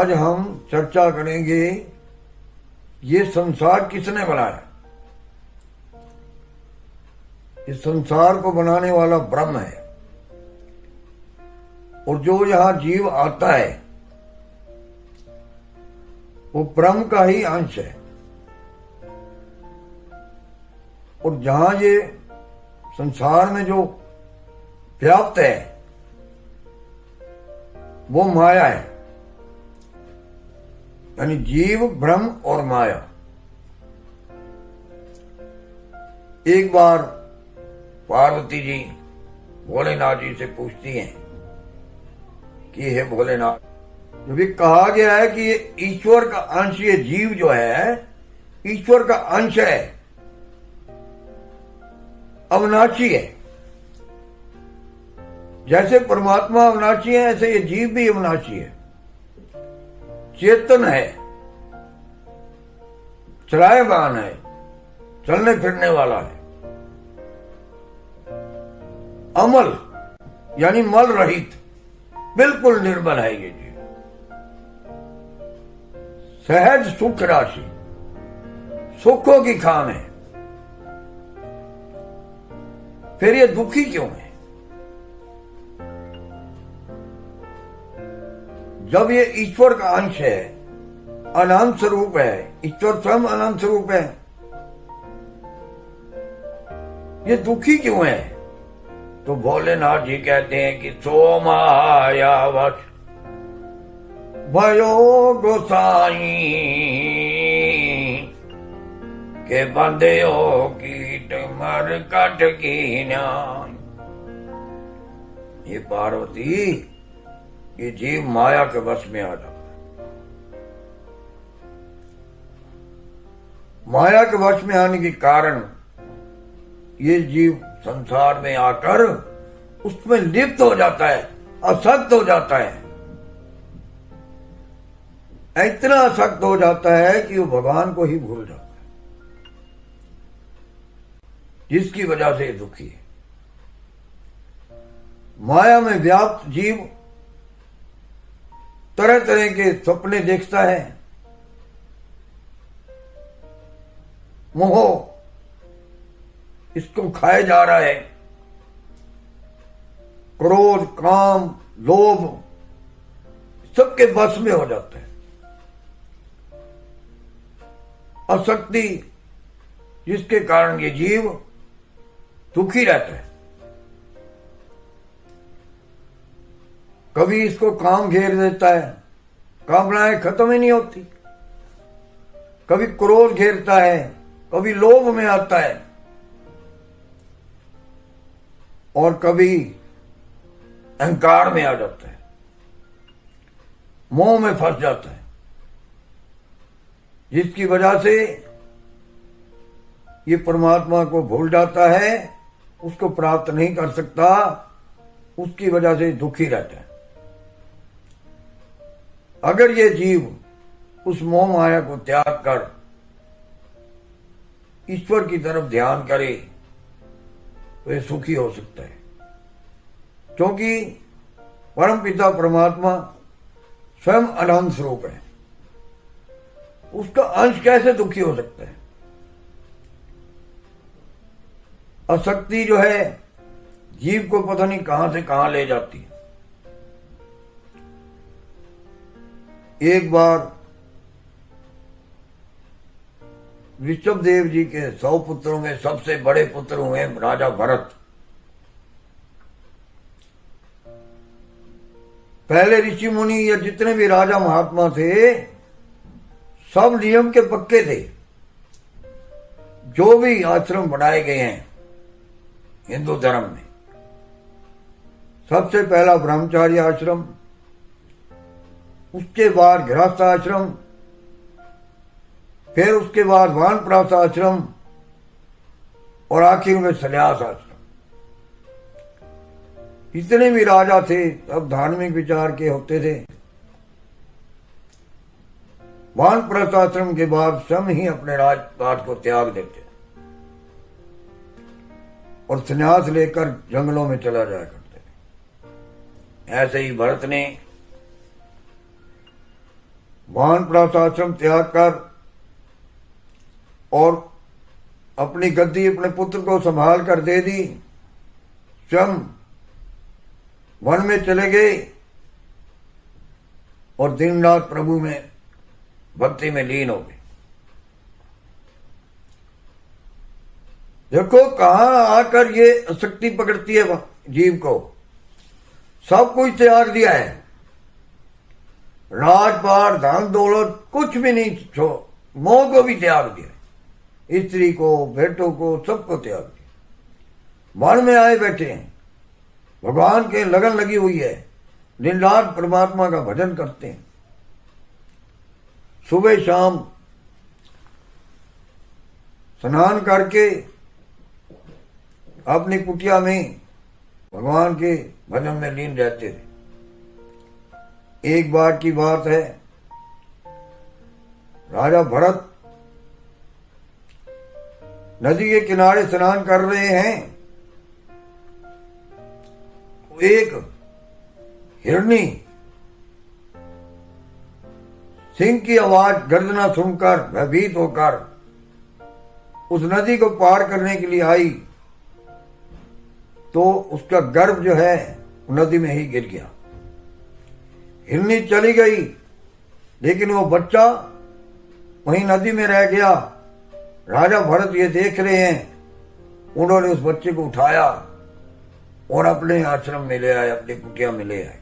आज हम चर्चा करेंगे ये संसार किसने बनाया। इस संसार को बनाने वाला ब्रह्म है, और जो यहां जीव आता है वो ब्रह्म का ही अंश है। और जहां ये संसार में जो व्याप्त है वो माया है, यानी जीव, ब्रह्म और माया। एक बार पार्वती जी भोलेनाथ जी से पूछती हैं कि हे भोलेनाथ, जब ये कहा गया है कि ये ईश्वर का अंश, ये जीव जो है ईश्वर का अंश है, अविनाशी है, जैसे परमात्मा अविनाशी है ऐसे ये जीव भी अविनाशी है, चेतन है, चलायमान है, चलने फिरने वाला है, अमल यानी मल रहित, बिल्कुल निर्मल है ये जीव, सहज सुख राशि, सुखों की खान है। फिर ये दुखी क्यों है? जब ये ईश्वर का अंश है, अनंत स्वरूप है, ईश्वर स्वयं अनंत स्वरूप है, ये दुखी क्यों है? तो भोलेनाथ जी कहते हैं कि सो मायावश भयो गोसाई के बंदे हो कीट मर कट की न्याय। ये पार्वती, ये जीव माया के वश में आ जाता है। माया के वश में आने के कारण ये जीव संसार में आकर उसमें लिप्त हो जाता है, आसक्त हो जाता है। इतना आसक्त हो जाता है कि वो भगवान को ही भूल जाता है, जिसकी वजह से दुखी है। माया में व्याप्त जीव तरह तरह के सपने देखता है, मोह इसको खाए जा रहा है, क्रोध, काम, लोभ सबके बस में हो जाता है। आसक्ति, जिसके कारण ये जीव दुखी रहता है। कभी इसको काम घेर देता है, कामनाएं खत्म ही नहीं होती, कभी क्रोध घेरता है, कभी लोभ में आता है, और कभी अहंकार में आ जाता है, मोह में फंस जाता है, जिसकी वजह से ये परमात्मा को भूल जाता है, उसको प्राप्त नहीं कर सकता, उसकी वजह से दुखी रहता है। अगर ये जीव उस मोह माया को त्याग कर ईश्वर की तरफ ध्यान करे तो ये सुखी हो सकता है, क्योंकि परम पिता परमात्मा स्वयं अनंत स्वरूप है। उसका अंश कैसे दुखी हो सकता है? आसक्ति जो है जीव को पता नहीं कहां से कहां ले जाती है। एक बार ऋषभदेव जी के 100 पुत्रों में सबसे बड़े पुत्र हुए राजा भरत। पहले ऋषि मुनि या जितने भी राजा महात्मा थे सब नियम के पक्के थे। जो भी आश्रम बनाए गए हैं हिंदू धर्म में, सबसे पहला ब्रह्मचार्य आश्रम, उसके बाद गृहस्थ आश्रम, फिर उसके बाद वानप्रस्थ आश्रम, और आखिर में संन्यास आश्रम। जितने भी राजा थे सब धार्मिक विचार के होते थे। वानप्रस्थ आश्रम के बाद स्वयं ही अपने राजपाट को त्याग देते और संन्यास लेकर जंगलों में चला जाया करते थे। ऐसे ही भरत ने वानप्रस्थ आश्रम त्याग कर और अपनी गद्दी अपने पुत्र को संभाल कर दे दी, स्वयं वन में चले गए और दिन रात प्रभु में भक्ति में लीन हो गए। देखो कहां आकर ये आसक्ति पकड़ती है जीव को। सब कुछ त्याग दिया है, राजपाट धन दौलत कुछ भी नहीं छो, मोह को भी त्याग दिया, स्त्री को बेटों को सबको त्याग दिया। वन में आए बैठे हैं, भगवान के लगन लगी हुई है, दिन रात परमात्मा का भजन करते हैं। सुबह शाम स्नान करके अपनी कुटिया में भगवान के भजन में लीन रहते थे। एक बार की बात है, राजा भरत नदी के किनारे स्नान कर रहे हैं। एक हिरनी सिंह की आवाज गर्जना सुनकर भयभीत होकर उस नदी को पार करने के लिए आई, तो उसका गर्भ जो है नदी में ही गिर गया। हिरनी चली गई, लेकिन वो बच्चा वहीं नदी में रह गया। राजा भरत ये देख रहे हैं, उन्होंने उस बच्चे को उठाया और अपने आश्रम में ले आए, अपनी कुटिया में ले आए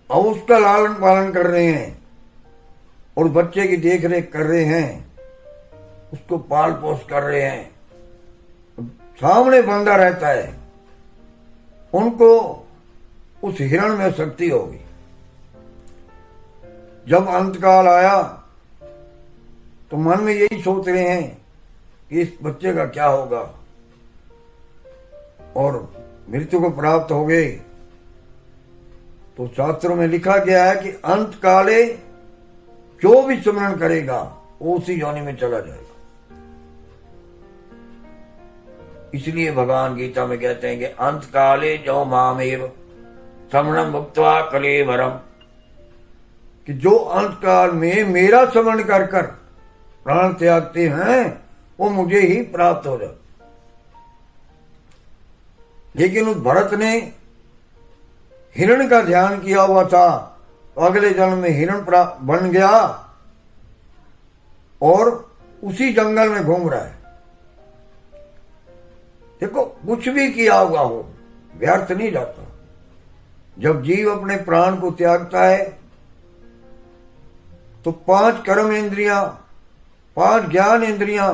और उसका लालन पालन कर रहे हैं और बच्चे की देख रेख कर रहे हैं, उसको पाल पोस कर रहे हैं। सामने बंदा रहता है, उनको उस हिरण में शक्ति होगी। जब अंतकाल आया तो मन में यही सोच रहे हैं कि इस बच्चे का क्या होगा, और मृत्यु को प्राप्त हो गए। तो शास्त्रों में लिखा गया है कि अंत काले जो भी स्मरण करेगा वो उसी योनि में चला जाएगा। इसलिए भगवान गीता में कहते हैं कि अंत काले जो मामेव स्मरणं भुक्त्वा कलेवरम, कि जो अंत काल में मेरा स्मरण कर कर प्राण त्यागते हैं वो मुझे ही प्राप्त हो जाता। लेकिन उस भरत ने हिरण का ध्यान किया हुआ था, तो अगले जन्म में हिरण बन गया और उसी जंगल में घूम रहा है। देखो कुछ भी किया हुआ हो व्यर्थ नहीं जाता। जब जीव अपने प्राण को त्यागता है तो 5 कर्म इंद्रियां, 5 ज्ञान इंद्रियां,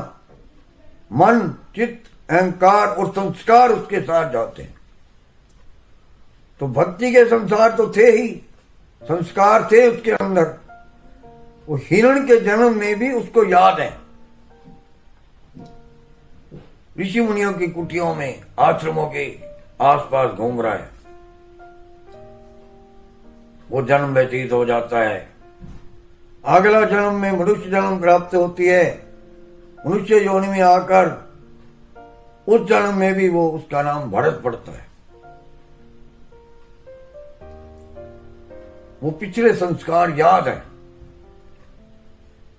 मन, चित्त, अहंकार और संस्कार उसके साथ जाते हैं। तो भक्ति के संसार तो थे ही, संस्कार थे उसके अंदर। वो हिरण के जन्म में भी उसको याद है, ऋषि मुनियों की कुटियों में, आश्रमों के आसपास घूम रहा है। वो जन्म व्यतीत हो जाता है, अगला जन्म में मनुष्य जन्म प्राप्त होती है। मनुष्य योनि में आकर उस जन्म में भी वो उसका नाम भरत पड़ता है। वो पिछले संस्कार याद है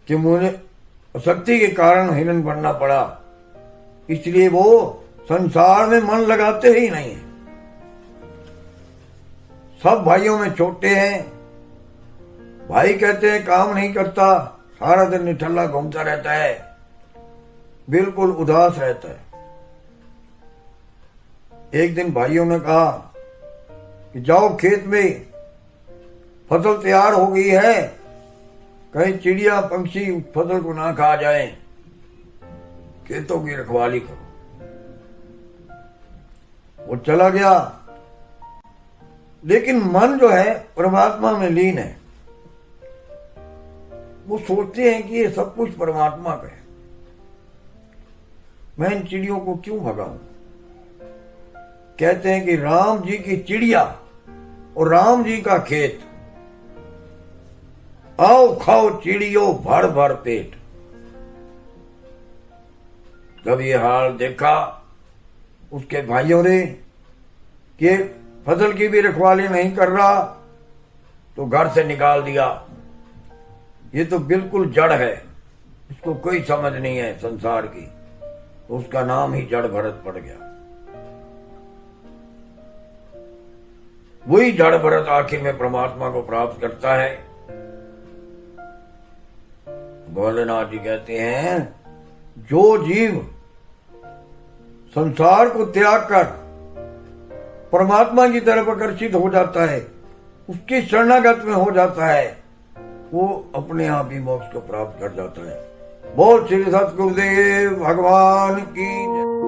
कि मुझे शक्ति के कारण हिरण बनना पड़ा, इसलिए वो संसार में मन लगाते ही नहीं है। सब भाइयों में छोटे हैं, भाई कहते हैं काम नहीं करता, सारा दिन निठल्ला घूमता रहता है, बिल्कुल उदास रहता है। एक दिन भाइयों ने कहा कि जाओ खेत में, फसल तैयार हो गई है, कहीं चिड़िया पंछी फसल को ना खा जाए, खेतों की रखवाली करो। वो चला गया, लेकिन मन जो है परमात्मा में लीन है। वो सोचते हैं कि ये सब कुछ परमात्मा का है, मैं इन चिड़ियों को क्यों भगाऊं। कहते हैं कि राम जी की चिड़िया और राम जी का खेत, आओ खाओ चिड़ियों भर भर पेट। जब ये हाल देखा उसके भाइयों ने कि फसल की भी रखवाली नहीं कर रहा, तो घर से निकाल दिया। ये तो बिल्कुल जड़ है, इसको कोई समझ नहीं है संसार की, तो उसका नाम ही जड़ भरत पड़ गया। वही जड़ भरत आखिर में परमात्मा को प्राप्त करता है। भोलेनाथ जी कहते हैं, जो जीव संसार को त्याग कर परमात्मा की तरफ आकर्षित हो जाता है, उसकी शरणागत में हो जाता है, वो अपने आप ही मोक्ष को प्राप्त कर जाता है। बोल श्री सतगुरुदेव भगवान की जय।